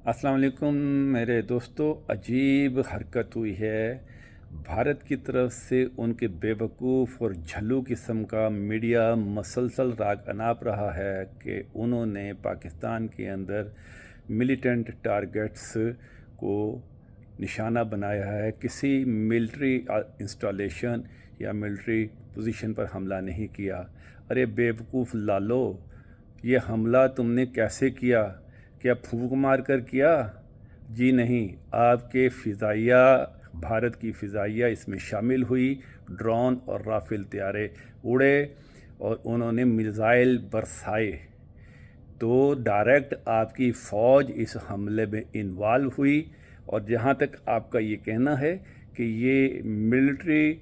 अस्सलाम वालेकुम मेरे दोस्तों। अजीब हरकत हुई है भारत की तरफ से। उनके बेवकूफ़ और झल्लू किस्म का मीडिया मसलसल राग अनाप रहा है कि उन्होंने पाकिस्तान के अंदर मिलिटेंट टारगेट्स को निशाना बनाया है। किसी मिलिट्री इंस्टॉलेशन या मिलिट्री पोजीशन पर हमला नहीं किया। अरे बेवकूफ़ लालो, ये हमला तुमने कैसे किया? क्या फूंक मार कर किया? जी नहीं, आपके फ़िज़ाइया, भारत की फ़िज़ाइया इसमें शामिल हुई। ड्रोन और राफेल तैयारे उड़े और उन्होंने मिसाइल बरसाए। तो डायरेक्ट आपकी फ़ौज इस हमले में इन्वॉल्व हुई। और जहाँ तक आपका ये कहना है कि ये मिलिट्री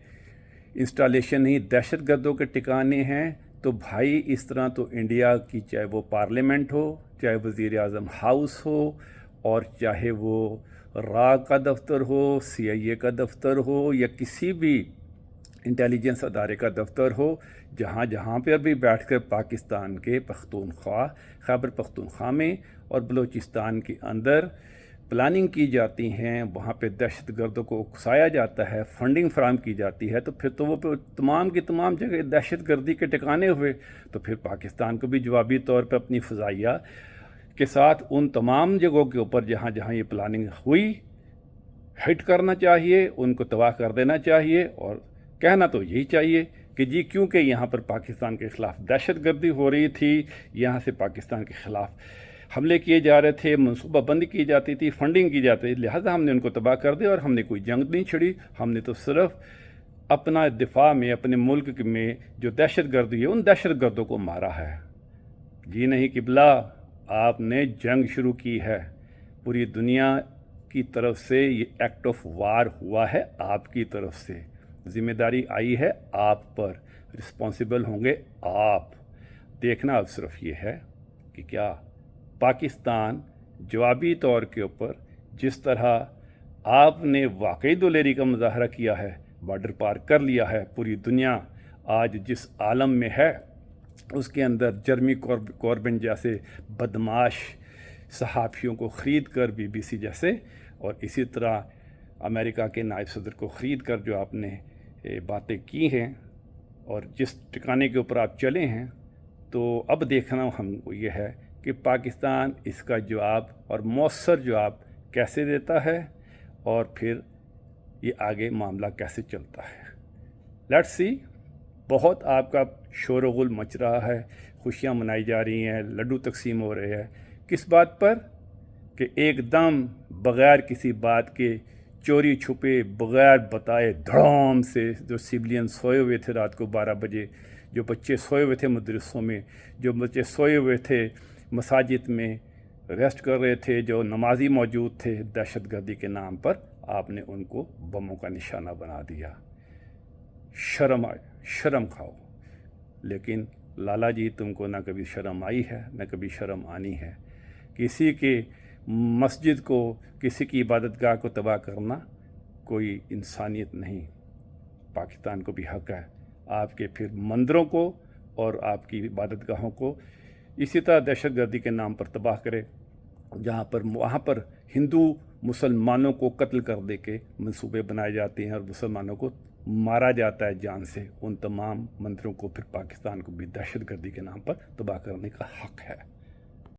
इंस्टॉलेशन ही दहशतगर्दों के ठिकाने हैं, तो भाई इस तरह तो इंडिया की चाहे वो पार्लियामेंट हो, चाहे वज़ीर आज़म हाउस हो, और चाहे वो रा का दफ्तर हो, CIA का दफ्तर हो, या किसी भी इंटेलिजेंस अदारे का दफ्तर हो, जहाँ जहाँ पर भी बैठकर पाकिस्तान के पख्तूनख्वा, खैबर पख्तूनख्वा में और बलूचिस्तान के अंदर प्लानिंग की जाती हैं, वहाँ पे दहशत गर्दों को उकसाया जाता है, फंडिंग फराहम की जाती है, तो फिर तो वो तमाम की तमाम जगह दहशत गर्दी के ठिकाने हुए। तो फिर पाकिस्तान को भी जवाबी तौर पर अपनी फ़िज़ाइया के साथ उन तमाम जगहों के ऊपर जहाँ जहाँ ये प्लानिंग हुई हिट करना चाहिए, उनको तबाह कर देना चाहिए। और कहना तो यही चाहिए कि जी क्योंकि यहाँ पर पाकिस्तान के ख़िलाफ़ दहशत गर्दी हो रही थी, यहाँ से पाकिस्तान के ख़िलाफ़ हमले किए जा रहे थे, मनसूबाबंदी की जाती थी, फंडिंग की जाती थी, लिहाजा हमने उनको तबाह कर दिया। और हमने कोई जंग नहीं छिड़ी, हमने तो सिर्फ अपना दिफा में, अपने मुल्क में जो दहशत गर्दी है उन दहशत गर्दों को मारा है। जी नहीं किबला, आपने जंग शुरू की है। पूरी दुनिया की तरफ से ये एक्ट ऑफ वार हुआ है, आपकी तरफ से ज़िम्मेदारी आई है आप पर, रिस्पॉन्सिबल होंगे आप। देखना अब सिर्फ ये है कि क्या पाकिस्तान जवाबी तौर के ऊपर जिस तरह आपने वाकई दिलेरी का मुजाहरा किया है, बॉर्डर पार कर लिया है, पूरी दुनिया आज जिस आलम में है उसके अंदर जर्मी कॉर्बिन जैसे बदमाश सहाफ़ियों को ख़रीद कर, BBC जैसे, और इसी तरह अमेरिका के नायब सदर को ख़रीद कर जो आपने बातें की हैं और जिस ठिकाने के ऊपर आप चले हैं, तो अब देखना हमको ये है कि पाकिस्तान इसका जवाब और मौसर जवाब कैसे देता है और फिर ये आगे मामला कैसे चलता है। Let's see. बहुत आपका शोर गुल मच रहा है, खुशियाँ मनाई जा रही हैं, लड्डू तकसीम हो रहे हैं। किस बात पर? कि एकदम बग़ैर किसी बात के, चोरी छुपे, बग़ैर बताए धड़ाम से जो सिविलियन सोए हुए थे रात को 12 बजे, जो बच्चे सोए हुए थे मदरसों में, जो बच्चे सोए हुए थे मसाजिद में रेस्ट कर रहे थे, जो नमाजी मौजूद थे, दहशतगर्दी के नाम पर आपने उनको बमों का निशाना बना दिया। शर्म आए, शर्म खाओ। लेकिन लाला जी, तुमको ना कभी शर्म आई है ना कभी शर्म आनी है। किसी के मस्जिद को, किसी की इबादतगाह को तबाह करना कोई इंसानियत नहीं। पाकिस्तान को भी हक़ है आपके फिर मंदिरों को और आपकी इबादतगाहों को इसी तरह दहशतगर्दी के नाम पर तबाह करे, जहाँ पर वहाँ पर हिंदू मुसलमानों को कत्ल कर दे के मंसूबे बनाए जाते हैं और मुसलमानों को मारा जाता है जान से। उन तमाम मंदिरों को फिर पाकिस्तान को भी दहशतगर्दी के नाम पर तबाह करने का हक़ है।